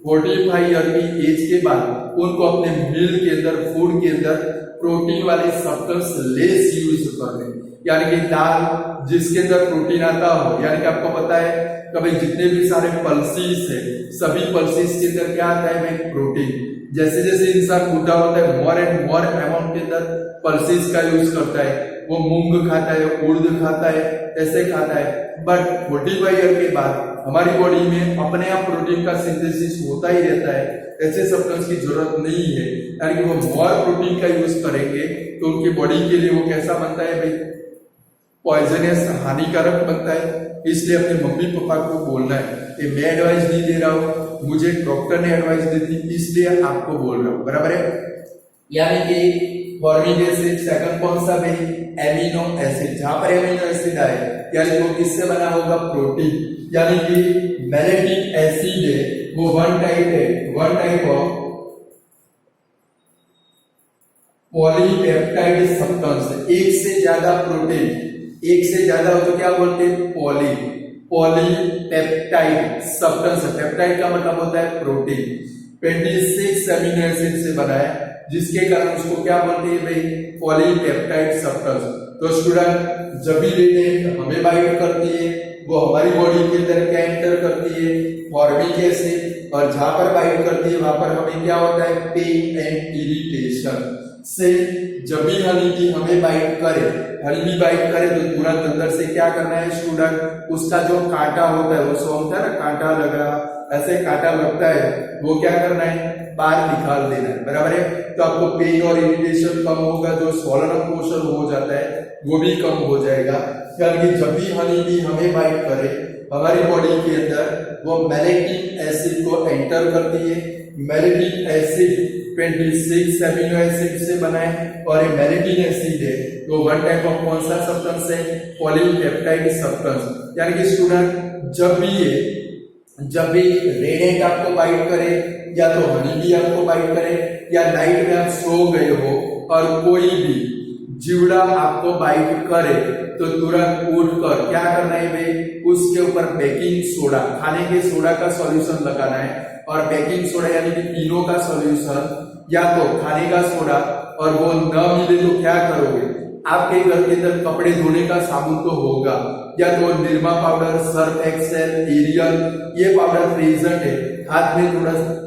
S1: 45 ईयर की एज के बाद उनको अपने मील के अंदर, फूड के अंदर प्रोटीन वाले सब्सटेंस लेस यूज करने। यानी कि दाल जिसके अंदर प्रोटीन आता हो, यानी कि आपको पता है कभी जितने भी सारे पल्सीज है सभी पल्सीज के अंदर क्या आता है भाई, प्रोटीन। जैसे जैसे इंसान बूढ़ा होता है मोर एंड मोर अमाउंट के अंदर पल्सीज का यूज करता है। वो मूंग खाता है, उड़द खाता है, ऐसे खाता है। बट 45 ईयर के बाद हमारी बॉडी में अपने आप प्रोटीन का सिंथेसिस होता ही रहता है, ऐसे सप्लीमेंट्स की जरूरत नहीं है। यानी कि वो मोर प्रोटीन का यूज करेंगे तो उनकी बॉडी के लिए वो कैसा बनता है भाई, पॉइजनस, हानिकारक बनता है। इसलिए अपने मम्मी पापा को बोलना है कि मैं एडवाइस नहीं दे रहा हूँ, मुझे डॉक्टर ने एडवाइस दी थी इसलिए आपको बोल रहा हूँ, बराबर है। यानी कि फॉर्मिक एसिड, सेकंड कौन सा भाई, एमिनो एसिड। जहां पर एमिनो एसिड आए यानी वो किससे बना होगा, प्रोटीन। यानी कि मैलेटिक एसिड है वो one type of polypeptide substance. एक से ज्यादा प्रोटीन, एक से ज्यादा हो तो क्या बोलते हैं, पॉलीपेप्टाइड सब्सटेंस। पेप्टाइड का मतलब होता है प्रोटीन। 26 अमीनो एसिड से बना है, जिसके कारण उसको क्या बोलते हैं भाई, पॉलीपेप्टाइड सब्सटेंस। तो स्टूडेंट जब भी रेडिएंट हमें बाइंड करती है वो हमारी बॉडी के अंदर क्या एंटर करती है, फॉर्मिक एसिड, और जहां पर बाइंड करती है वहां पर हमें क्या होता है, पेन एंड इरिटेशन। से जब भी हनी बी हमें बाइट करे, हनी बी बाइट करे तो तुरंत अंदर से क्या करना है स्टूडेंट, उसका जो कांटा होता है वो सोचता है ना, कांटा लगा, ऐसे कांटा लगता है, वो क्या करना है, बाहर निकाल देना है, बराबर है। तो आपको पेन और इरिटेशन कम होगा, जो स्वॉलन ऑफ मोशन हो जाता है वो भी कम हो जाएगा। क्योंकि जब भी हनी बी हमें बाइट करे हमारी बॉडी के अंदर वो मैलेटिक एसिड को एंटर करती है। मैलेटिक एसिड 26 अमीनो एसिड से बना है, और ये मैलेटिक एसिड है तो वन टाइप ऑफ कौन सा सब्सटेंस है, पॉलीपेप्टाइड सब्सटेंस। यानी कि स्टूडेंट जब भी रेडिएंट आपको बाइट करे, या तो हनी बी आपको बाइट करे, या नाइट में आप सो गए हो और कोई भी जीवड़ा आपको बाइट करे तो तुरंत उठकर क्या करना है भाई, उसके ऊपर बेकिंग सोडा, खाने के सोडा का सॉल्यूशन लगाना है। और बेकिंग सोडा यानी कि तीनों का सॉल्यूशन, या तो खाने का सोडा, और वो न मिले तो क्या करोगे, आपके घर के अंदर कपड़े धोने का साबुन तो होगा, या तो Nirma powder, Surf Excel, Ariel, ये पाउडर प्रेजेंट है, हाथ में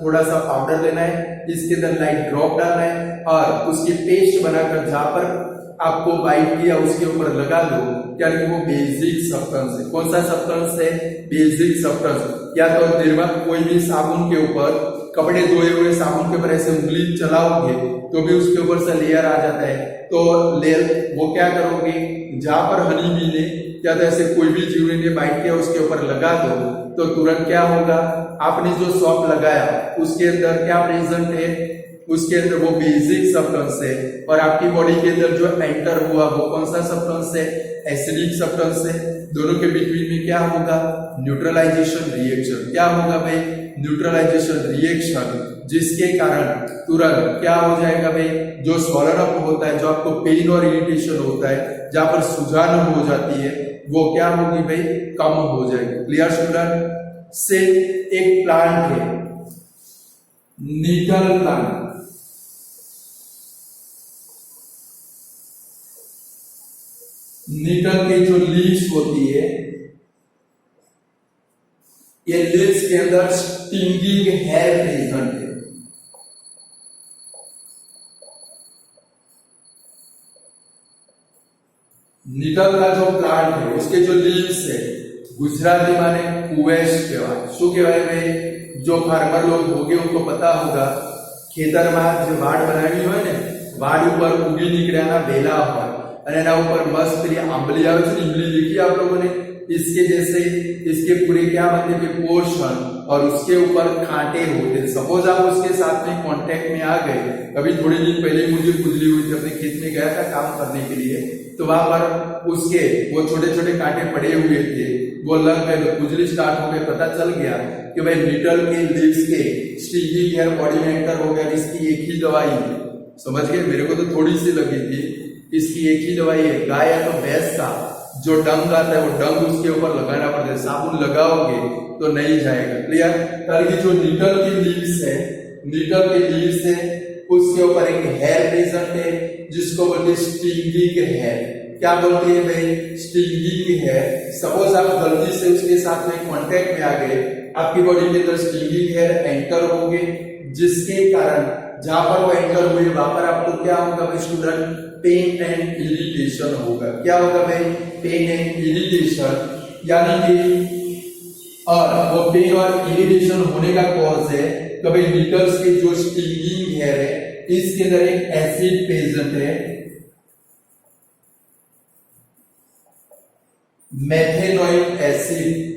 S1: थोड़ा सा पाउडर लेना है, इसके अंदर लाइट ड्रॉप डालना है और उसकी पेस्ट बनाकर जहां पर आपको बाइट किया उसके ऊपर लगा दो। यानी वो बेसिक सब्सटेंस है। कौन सा सब्सटेंस है, बेसिक सब्सटेंस। या तो निरमा, कोई भी साबुन के ऊपर, कपड़े धोए हुए साबुन के ऊपर ऐसे उंगली चलाओगे तो भी उसके ऊपर से लेयर आ जाता है, तो लेयर वो क्या करोगे, जहां पर हनी बी ने या तो ऐसे कोई भी जीव ने बाइट किया उसके ऊपर लगा दो, तो तुरंत क्या होगा, आपने जो सॉप लगाया उसके अंदर क्या प्रेजेंट है, उसके अंदर वो बेसिक सब्सटेंस है, और आपकी बॉडी के अंदर जो एंटर हुआ वो कौन सा सब्सटेंस है, एसिडिक सब्सटेंस है। दोनों के बीच में क्या होगा, न्यूट्रलाइजेशन रिएक्शन। क्या होगा भाई, न्यूट्रलाइजेशन रिएक्शन, जिसके कारण तुरंत क्या हो जाएगा भाई, जो स्वॉलन अप होता है, जो आपको पेन और इरिटेशन होता है, जहां पर सुजान हो जाती है, वो क्या होगी भाई, कम हो जाएगी। Clear student. से एक प्लांट है, नीटल प्लांट। नीटल की जो लीव्स होती है, ये लीव्स के अंदर स्टिंगिंग हेयर प्रेजेंट है। नीटल का जो प्लांट है उसके जो लीव्स है, गुजराती माने कुवेश कहेवाय। શું કહેવાય ભાઈ, जो फार्मर लोग होगे उनको पता होगा, खेतर में जो वाड़ बनावी हो ने, वाड़ ऊपर उगी निकळ्याना बेला होय અને એના ઉપર મસ્ત પેલી આંબલી આવે છે, इमली लिखी आप लोगों ने, इसके जैसे इसके पूरे क्या बनते हैं, पोर्शन, और उसके ऊपर कांटे होते हैं। सपोज आप उसके साथ में कांटेक्ट में आ गए, अभी थोड़ी दिन पहले मुझे खुजली हुई थी, अपने खेत में गया था काम करने के लिए, तो वहां पर उसके वो छोटे छोटे कांटे पड़े हुए थे, वो लग गए तो खुजली स्टार्ट हो गई। पता चल गया कि भाई नीटल के लीव्स के स्टिंगिंग हेयर बॉडी में एंटर हो गया, इसकी एक ही दवाई है। समझ गए, मेरे को तो थोड़ी सी लगी थी, इसकी एक ही दवाई है। गाय या तो भैंस का जो डंग आता है वो डंग उसके ऊपर लगाना पड़ता है, साबुन लगाओगे तो नहीं जाएगा। क्लियर। ताकि जो नीटल की लीव्स है, नीटल के लीव्स है, उसके ऊपर एक हेयर प्रेजेंट है जिसको बोलते हैं स्टिंगिंग हेयर। क्या बोलते हैं भाई, स्टिंगिंग हेयर। सपोज आप गलती से उसके साथ में कांटेक्ट में आ गए, आपकी बॉडी के अंदर स्टिंगिंग हेयर एंटर होंगे, जिसके कारण जहां पर वो एंटर हुए वहां पर आपको क्या होगा भाई स्टूडेंट, पेन एंड इरिटेशन होगा। क्या होगा भाई? पेन एंड इरिटेशन, यानी कि और वो पेन और इरिटेशन होने का कॉज है कभी नीडल्स के जो स्टिंगिंग हेयर है इसके अंदर एक एसिड प्रेजेंट है, methanoic acid.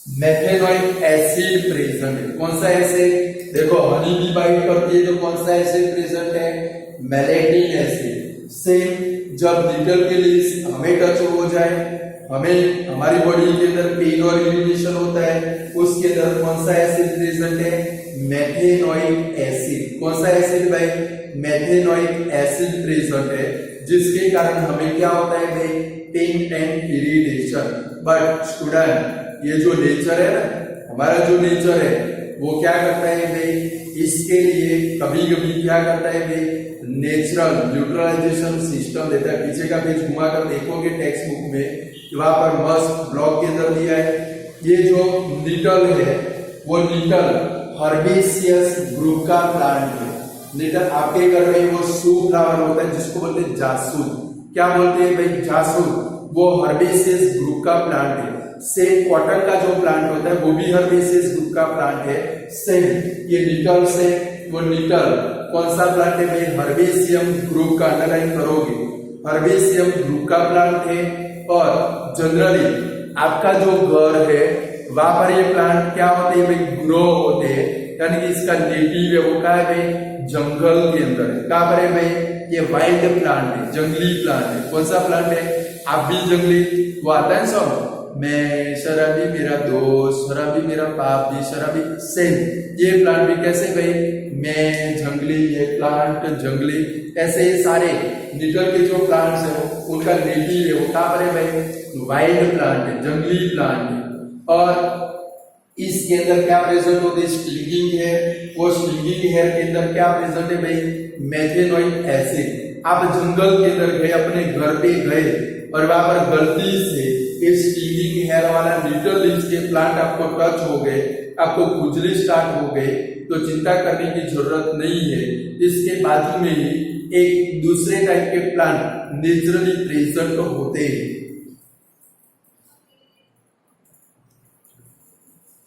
S1: Methanoic acid present है। कौन सा एसिड? देखो हनी भी बाइट करती है तो कौन सा एसिड प्रेजेंट है? मेलेटिन एसिड। सेम जब नीडल के लिए हमें टच हो जाए, हमें हमारी बॉडी के अंदर पेन और इरिटेशन होता है, उसके अंदर कौन सा एसिड प्रेजेंट है? Methanoic acid. कौन सा एसिड भाई? मेथेनोइक एसिड प्रेजेंट है, जिसके कारण हमें क्या होता है भाई? Pain and irritation. But student ये जो नेचर है ना, हमारा जो नेचर है वो क्या करता है भाई? इसके लिए कभी कभी क्या करता है भाई? नेचुरल न्यूट्रलाइजेशन सिस्टम देता है। पीछे का पेज घुमा कर देखोगे टेक्स्ट बुक में, वहां पर मस्त ब्लॉक के अंदर दिया है। ये जो नीडल है वो नीडल हर्बेसियस ग्रुप का प्लांट है। नीडल आपके घर में वो शू फ्लावर होता है जिसको बोलते हैं जासूद। क्या बोलते हैं भाई? जासूद। वो हर्बेसियस ग्रुप का प्लांट है। सेम कॉटन का जो प्लांट होता है वो भी हर्बेसियस ग्रुप का प्लांट है। सेम ये नीडल से वो नीडल कौन सा प्लांट है भाई? हर्बेसियम ग्रुप का। अंडरलाइन करोगे, हर्बेसियम ग्रुप का प्लांट है। और जनरली आपका जो घर है वहां पर ये प्लांट क्या होते हैं भाई? ग्रो होते हैं, यानी कि इसका नेटिव है वो क्या है भाई? जंगल के अंदर है। कहां पर है भाई? ये वाइल्ड प्लांट है, जंगली प्लांट है। कौन सा प्लांट है? आप भी जंगली, वो आता है सॉन्ग, मैं शराबी मेरा दोस्त, शराबी मेरा पाप भी शराबी। सेम ये प्लांट भी कैसे भाई? मैं जंगली, ये प्लांट जंगली। ऐसे ये सारे नीडल के जो प्लांट्स है उनका नेटिव है वो कहां पर है भाई? वाइल्ड प्लांट है, जंगली प्लांट है। और इसके अंदर क्या प्रेजेंट होते हैं? Stinging hair. वो स्टिंगिंग हेयर के अंदर क्या प्रेजेंट है भाई? Methanoic acid. आप जंगल के अंदर गए, अपने घर पे गए और वहां पर गलती से स्टिंगिंग हेयर वाला नीडल लीव्स के प्लांट आपको टच हो गए, आपको खुजली स्टार्ट हो गई, तो चिंता करने की जरूरत नहीं है। इसके बाजू में ही एक दूसरे टाइप के प्लांट नेचुरली प्रेजेंट होते हैं।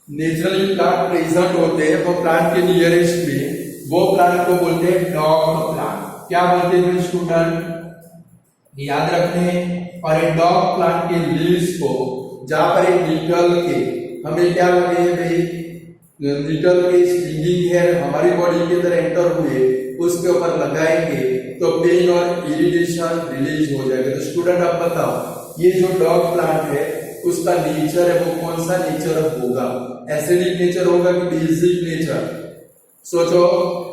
S1: नेचुरली प्लांट प्रेजेंट होते हैं वो प्लांट के नियरेस्ट में, वो प्लांट को बोलते हैं डॉग प्लांट। क्या बोलते हैं स्टूडेंट? याद रखते हैं। और एक डॉग प्लांट के लीव्स को जहां पर एक नीडल के हमें क्या लगे भाई? नीडल के स्टिंगिंग हेयर हमारी बॉडी के अंदर एंटर हुए, उसके ऊपर लगाएंगे तो पेन और इरिटेशन रिलीज हो जाएगा। तो स्टूडेंट आप बताओ ये जो डॉग प्लांट है उसका नेचर है वो कौन सा नेचर होगा? एसिडिक नेचर होगा कि बेसिक नेचर? सोचो,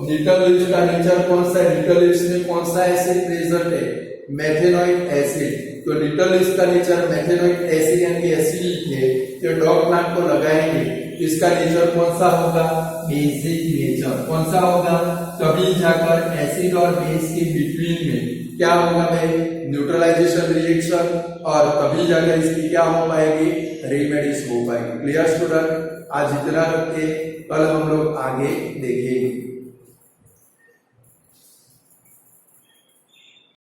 S1: नीडल लीव्स का नेचर कौन सा है? नीडल लीव्स में कौन सा एसिड प्रेजेंट है? Methanoic acid. तो नीडल लीव्स का नेचर मेथेनोइक एसिड यानी एसिडिक है। तो डॉग प्लांट को लगाएंगे, इसका नेचर कौन सा होगा? Basic nature. कौन सा होगा? कभी जाकर एसिड और बेस के बिटवीन में क्या होगा भाई? न्यूट्रलाइजेशन रिएक्शन, और कभी जाकर इसकी क्या हो पाएगी? रेमेडीज हो पाएगी। Clear student? आज इतना रखते, कल हम लोग आगे देखेंगे।